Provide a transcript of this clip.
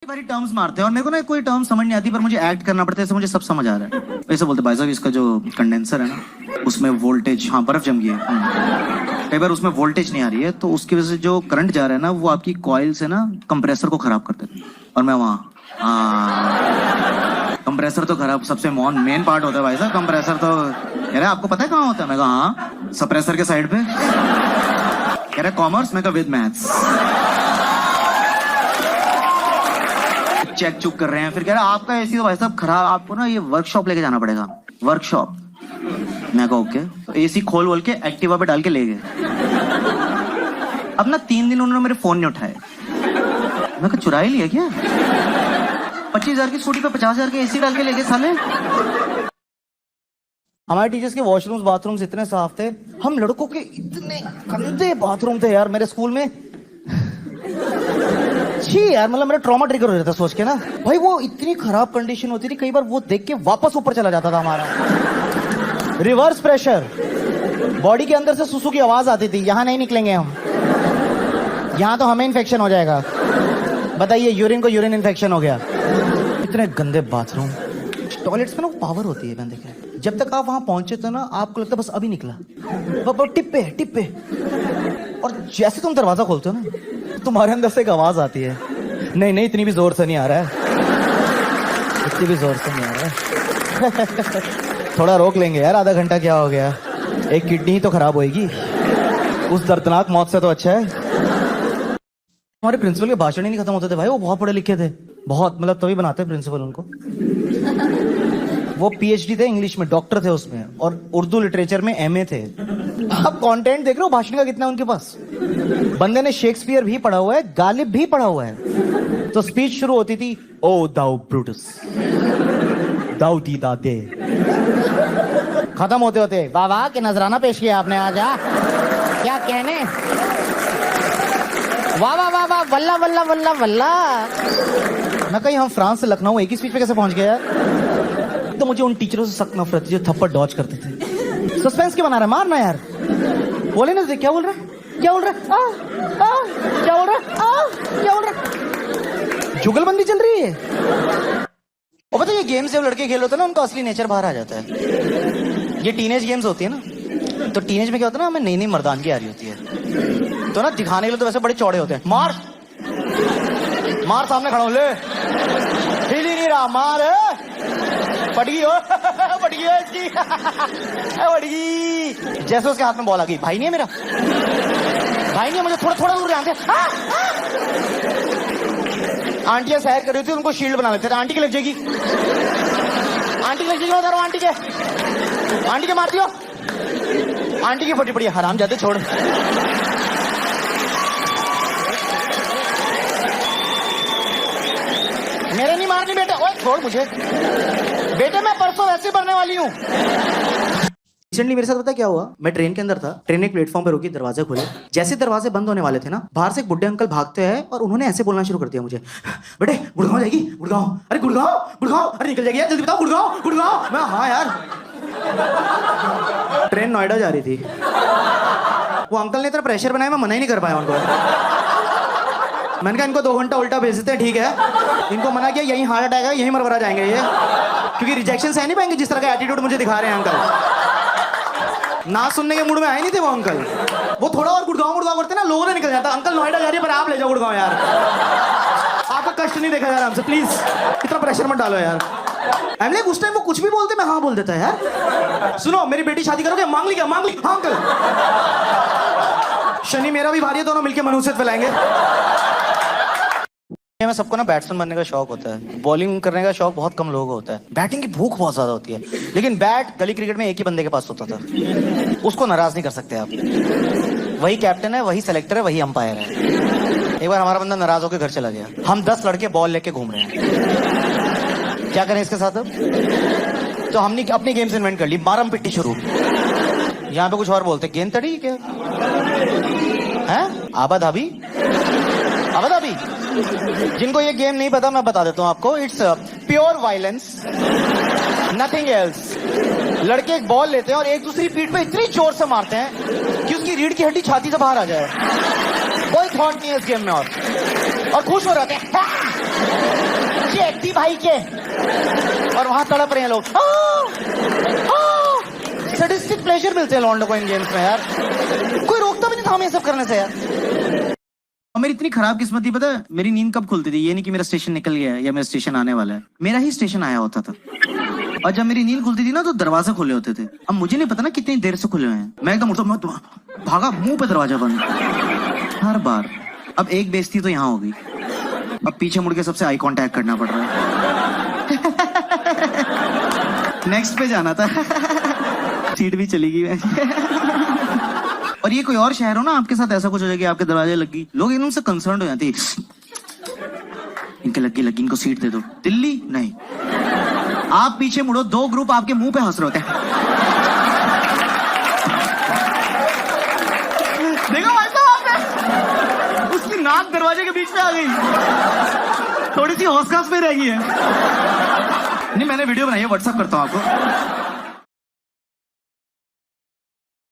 बारी टर्म्स मारते हैं और मेरे को ना कोई टर्म समझ नहीं आती, पर मुझे एक्ट करना पड़ता है, इससे मुझे सब समझ आ रहा है। ऐसे बोलते भाई साहब इसका जो कंडेंसर है ना उसमें वोल्टेज, हाँ बर्फ जम गई है, कई बार उसमें वोल्टेज नहीं आ रही है तो उसकी वजह से जो करंट जा रहा है ना वो आपकी कॉइल से ना कंप्रेसर को खराब कर देता है। और मैं वहाँ कंप्रेसर तो खराब सबसे मेन पार्ट होता है भाई साहब, कंप्रेसर तो कह रहे आपको पता है कहाँ होता है? मैं कहा हाँ सप्रेसर के साइड पे। कह रहे कॉमर्स, मैं कहा विद मैथ्स। चेक चुक कर रहे हैं, फिर कह रहे आपका एसी तो भाई साहब खराब, आपको ना ये वर्कशॉप लेके जाना पड़ेगा, वर्कशॉप। मैं कहा ओके, तो एसी खोल बोल के एक्टिवा पे डाल के ले गए। अब ना 3 दिन उन्होंने मेरे फोन नहीं उठाए। मैं कहा चुरा ही लिया क्या? 25,000 की स्कूटी पे 50,000 के एसी डाल के ले गए साले। हमारे टीचर्स के वॉशरूम्स बाथरूम्स इतने साफ थे, हम लड़कों के इतने गंदे बाथरूम थे यार मेरे स्कूल में। छी यार, मतलब मेरा ट्रॉमा ट्रिगर हो जाता सोच के ना भाई। वो इतनी खराब कंडीशन होती थी, कई बार वो देख के वापस ऊपर चला जाता था हमारा। रिवर्स प्रेशर, बॉडी के अंदर से सुसु की आवाज आती थी, यहाँ नहीं निकलेंगे हम, यहाँ तो हमें इन्फेक्शन हो जाएगा। बताइए, यूरिन को यूरिन इन्फेक्शन हो गया। इतने गंदे बाथरूम। टॉयलेट्स में ना पावर होती है, मैंने देखा। जब तक आप वहां पहुंचे तो ना आपको लगता है बस अभी निकला, टिप पे। और जैसे तुम दरवाजा खोलते हो ना तुम्हारे अंदर से एक आवाज आती है, नहीं इतनी भी जोर से नहीं आ रहा है, इतनी भी जोर से नहीं आ रहा है। थोड़ा रोक लेंगे यार, आधा घंटा क्या हो गया, एक किडनी ही तो खराब होएगी, उस दर्दनाक मौत से तो अच्छा है। हमारे प्रिंसिपल के भाषण ही नहीं खत्म होते थे भाई, वो बहुत पढ़े लिखे थे, बहुत, मतलब तभी बनाते प्रिंसिपल उनको। वो पीएचडी थे इंग्लिश में, डॉक्टर थे उसमें, और उर्दू लिटरेचर में एमए थे। आप कंटेंट देख रहे हो भाषण का कितना उनके पास। बंदे ने शेक्सपियर भी पढ़ा हुआ है, गालिब भी पढ़ा हुआ है। तो स्पीच शुरू होती थी, ओ दाऊ ब्रूटस, दाऊ दी दादे, खत्म होते होते वाह वाह के नजराना पेश किया आपने आज, क्या कहने, वाह वाह वाह वाह, वल्ला वल्ला वल्ला वल्ला। मैं कहीं हम फ्रांस से लखनऊ एक ही स्पीच पे कैसे पहुंच गया यार। तो मुझे उन टीचरों से सख्त नफरत थी जो थप्पड़ डॉज करते थे। सस्पेंस क्यों बना रहा है, मारना यार, बोले ना। क्या बोल रहा है, क्या बोल रहा है, क्या बोल रहा है, जुगलबंदी चल रही है। और पता है, ये गेम्स जब लड़के खेल होते हैं ना उनका असली नेचर बाहर आ जाता है। ये टीनेज गेम्स होती है ना, तो टीनेज में क्या होता है ना, हमें नई नई मर्दानगी आ रही होती है, तो ना दिखाने के लिए तो वैसे बड़े चौड़े होते हैं। मार सामने खड़ा हो, ले हिल ही नहीं रहा, मार, पड़ गई हो, पड़ गई है इसकी, पड़ गई। जैसे उसके हाथ में बॉल आ गई, भाई नहीं है मेरा, भाई नहीं है, मुझे थोड़ा दूर ध्यान से। आंटियां सैर कर रही थी, उनको शील्ड बना लेते थे, आंटी की लग जाएगी, आंटी की लग जाएगी, उधर आंटी के मारती हो, आंटी की फटी पड़ी, हराम जाते, छोड़। मेरे नहीं मारनी बेटे, ओए छोड़ मुझे बेटे, मैं परसों वैसे बढ़ने वाली हूँ। रिसेंटली मेरे साथ पता क्या हुआ, मैं ट्रेन के अंदर था, ट्रेन एक प्लेटफॉर्म पे रुकी, दरवाजे खुले, जैसे दरवाजे बंद होने वाले थे ना, बाहर से एक बुड्ढे अंकल भागते हैं और उन्होंने ऐसे बोलना शुरू कर दिया मुझे, बेटे गुड़गांव जाएगी, गुड़गांव, अरे गुड़गांव, अरे निकल जाएगी यार, जल्दी बताओ, गुड़गांव। मैं हाँ यार। ट्रेन नोएडा जा रही थी, वो अंकल ने इतना प्रेशर बनाया, मैं मना ही नहीं कर पाया उनको। मैंने कहा इनको 2 घंटा उल्टा भेज देते हैं, ठीक है। इनको मना किया, यहीं हार्ट अटैक है, यहीं मरवरा जाएंगे ये, क्योंकि रिजेक्शन सह नहीं पाएंगे जिस तरह का एटीट्यूड मुझे दिखा रहे हैं अंकल। ना सुनने के मूड में आए नहीं थे वो अंकल। वो थोड़ा और गुड़गांव करते ना, लोगों ने निकल जाता, अंकल नोएडा जा रही है पर आप ले जाओ गुड़गांव यार, आपका कष्ट नहीं देखा जा रहा हमसे, प्लीज इतना प्रेशर मत डालो यार। उस टाइम वो कुछ भी बोलते मैं हाँ बोल देता है यार। सुनो, मेरी बेटी शादी करोगे, मांग ली, हाँ अंकल। शनि मेरा भी भारी है, दोनों मिलकर मनुष्यत फैलाएंगे। में सबको ना बैट्समैन बनने का शौक होता है, बॉलिंग करने का शौक बहुत कम लोगों को होता है, बैटिंग की भूख बहुत ज्यादा होती है। लेकिन बैट गली क्रिकेट में एक ही बंदे के पास होता था, उसको नाराज नहीं कर सकते आप, वही कैप्टन है, वही सेलेक्टर है, वही अंपायर है। एक बार हमारा बंदा नाराज होकर घर चला गया, हम 10 लड़के बॉल लेके घूम रहे हैं, क्या करें इसके साथ अब? तो हमने अपनी गेम्स इन्वेंट कर ली, मारम पिट्टी शुरू। यहाँ पे कुछ और बोलते, गेंद तड़ी क्या है, आबाधाबी। जिनको ये गेम नहीं पता मैं बता देता हूँ आपको, it's pure violence, nothing else. लड़के एक बॉल लेते हैं और एक दूसरी पीठ पे इतनी जोर से मारते हैं कि उसकी रीढ़ की हड्डी छाती से बाहर आ जाए। कोई थॉट नहीं है इस गेम में, और खुश हो जाते हैं। चेक दी भाई के, और वहां तड़प रहे हैं लोग। सैडिस्टिक प्लेजर मिलते हैं लौंडों को इन गेम्स में यार, कोई रोकता भी नहीं था हमें ये सब करने से यार। और मेरी इतनी खराब किस्मत थी, पता है मेरी नींद कब खुलती थी? ये नहीं कि मेरा स्टेशन निकल गया है या मेरा स्टेशन आने वाला है, मेरा ही स्टेशन आया होता था। और जब मेरी नींद खुलती थी ना तो दरवाजे खुले होते थे। अब मुझे नहीं पता ना कितनी देर से खुले हुए हैं, मैं एकदम उठा, मैं भागा, मुंह पे दरवाजा बंद हर बार। अब एक बेइज्जती तो यहाँ हो गई, अब पीछे मुड़ के सबसे आई कांटेक्ट करना पड़ रहा है। नेक्स्ट पे जाना था, सीट भी चली गई। और ये कोई और शहर हो ना, आपके साथ ऐसा कुछ हो जाए कि आपके दरवाजे लगी, लोग एकदम से कंसर्न हो जाते हैं, इनके लगी इनको सीट दे दो। दिल्ली नहीं, आप पीछे मुड़ो, 2 ग्रुप आपके मुंह पे हंस रहे होते हैं। देखो भाई साहब, उसकी नाक दरवाजे के बीच में आ गई, थोड़ी सी हौस खास में रह गई है। नहीं, मैंने वीडियो बनाई है, व्हाट्सएप करता हूं आपको।